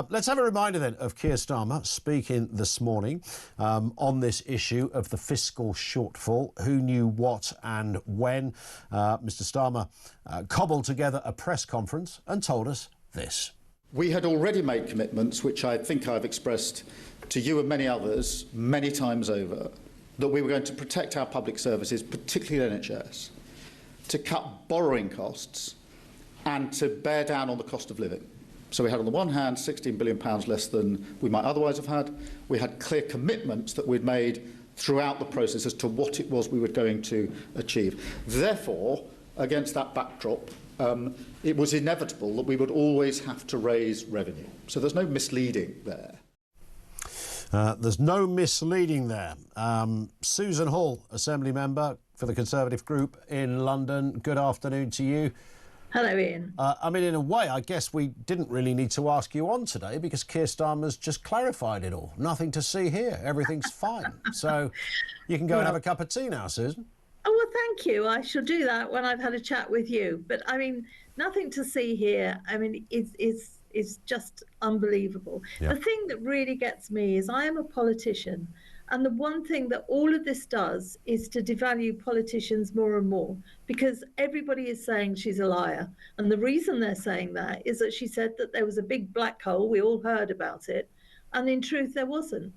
Let's have a reminder then of Keir Starmer speaking this morning on this issue of the fiscal shortfall. Who knew what and when? Mr Starmer cobbled together a press conference and told us this. We had already made commitments, which I think I've expressed to you and many others many times over, that we were going to protect our public services, particularly NHS, to cut borrowing costs and to bear down on the cost of living. So we had on the one hand £16 billion less than we might otherwise have had. We had clear commitments that we'd made throughout the process as to what it was we were going to achieve. Therefore, against that backdrop, it was inevitable that we would always have to raise revenue. So there's no misleading there. There's no misleading there. Susan Hall, Assembly Member for the Conservative Group in London. Good afternoon to you. Hello, Ian. I mean, in a way, I guess we didn't really need to ask you on today because Keir Starmer's just clarified it all. Nothing to see here. Everything's fine. So you can go and have a cup of tea now, Susan. Oh, well, thank you. I shall do that when I've had a chat with you. But, I mean, nothing to see here. I mean, it's just unbelievable. Yeah. The thing that really gets me is I am a politician. And the one thing that all of this does is to devalue politicians more and more, because everybody is saying she's a liar. And the reason they're saying that is that she said that there was a big black hole. We all heard about it. And in truth, there wasn't.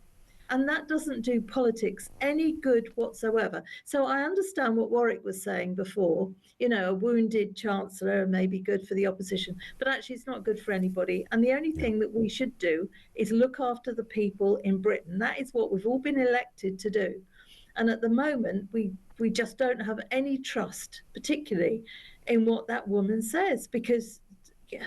And that doesn't do politics any good whatsoever. So I understand what Warwick was saying before, you know, a wounded Chancellor may be good for the opposition, but actually it's not good for anybody. And the only thing that we should do is look after the people in Britain. That is what we've all been elected to do. And at the moment, we just don't have any trust, particularly in what that woman says, because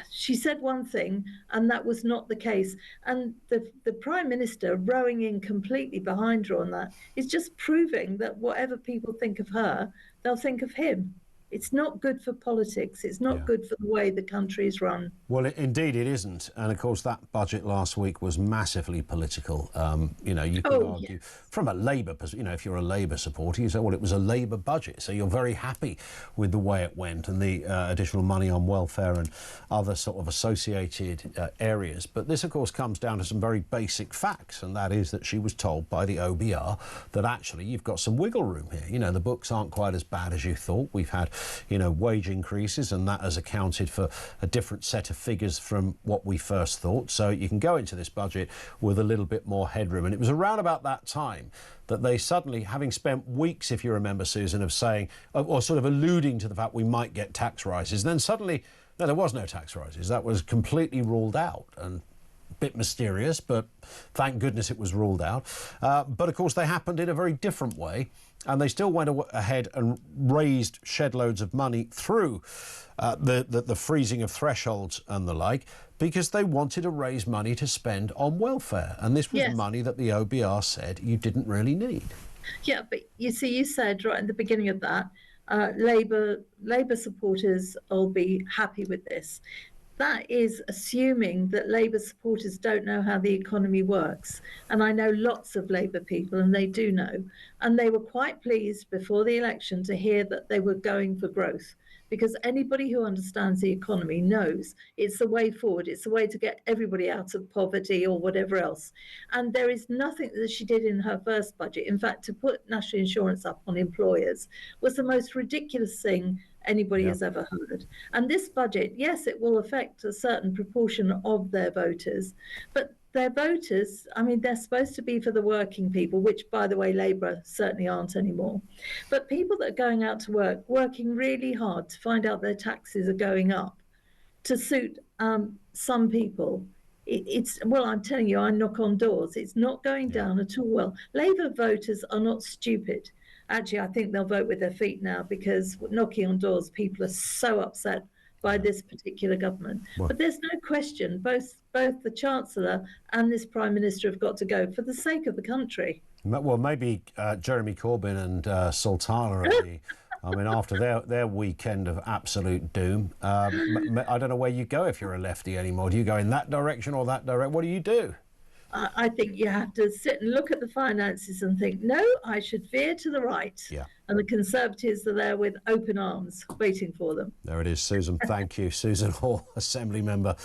she said one thing and that was not the case. And the Prime Minister rowing in completely behind her on that is just proving that whatever people think of her, they'll think of him. It's not good for politics. It's not good for the way the country is run. Well, indeed it isn't. And of course, that budget last week was massively political. You know, you could argue from a Labour, you know, if you're a Labour supporter, you say, well, it was a Labour budget. So you're very happy with the way it went and the additional money on welfare and other sort of associated areas. But this, of course, comes down to some very basic facts. And that is that she was told by the OBR that actually you've got some wiggle room here. You know, the books aren't quite as bad as you thought. We've had, you know, wage increases, and that has accounted for a different set of figures from what we first thought. So you can go into this budget with a little bit more headroom. And it was around about that time that they suddenly, having spent weeks, if you remember, Susan, of saying, or sort of alluding to the fact we might get tax rises, and then suddenly, no, there was no tax rises. That was completely ruled out. And bit mysterious, but thank goodness it was ruled out. But of course they happened in a very different way, and they still went ahead and shed loads of money through the freezing of thresholds and the like, because they wanted to raise money to spend on welfare, and this was money that the OBR said you didn't really need. Yeah, but you see, you said right at the beginning of that, Labour supporters will be happy with this. That is assuming that Labour supporters don't know how the economy works. And I know lots of Labour people, and they do know. And they were quite pleased before the election to hear that they were going for growth, because anybody who understands the economy knows it's the way forward. It's the way to get everybody out of poverty or whatever else. And there is nothing that she did in her first budget. In fact, to put national insurance up on employers was the most ridiculous thing anybody has ever heard. And this budget, yes, it will affect a certain proportion of their voters, but their voters, I mean, they're supposed to be for the working people, which, by the way, Labour certainly aren't anymore. But people that are going out to work, working really hard to find out their taxes are going up to suit some people. Well, I'm telling you, I knock on doors. It's not going down at all well. Labour voters are not stupid. Actually, I think they'll vote with their feet now, because knocking on doors, people are so upset by this particular government. But there's no question, both the Chancellor and this Prime Minister have got to go for the sake of the country. Well, maybe Jeremy Corbyn and Sultana are I mean, after their weekend of absolute doom, I don't know where you go if you're a lefty anymore. Do you go in that direction or that direction? What do you do? I think you have to sit and look at the finances and think, no, I should veer to the right. Yeah. And the Conservatives are there with open arms waiting for them. There it is, Susan. Thank you. Susan Hall, Assembly Member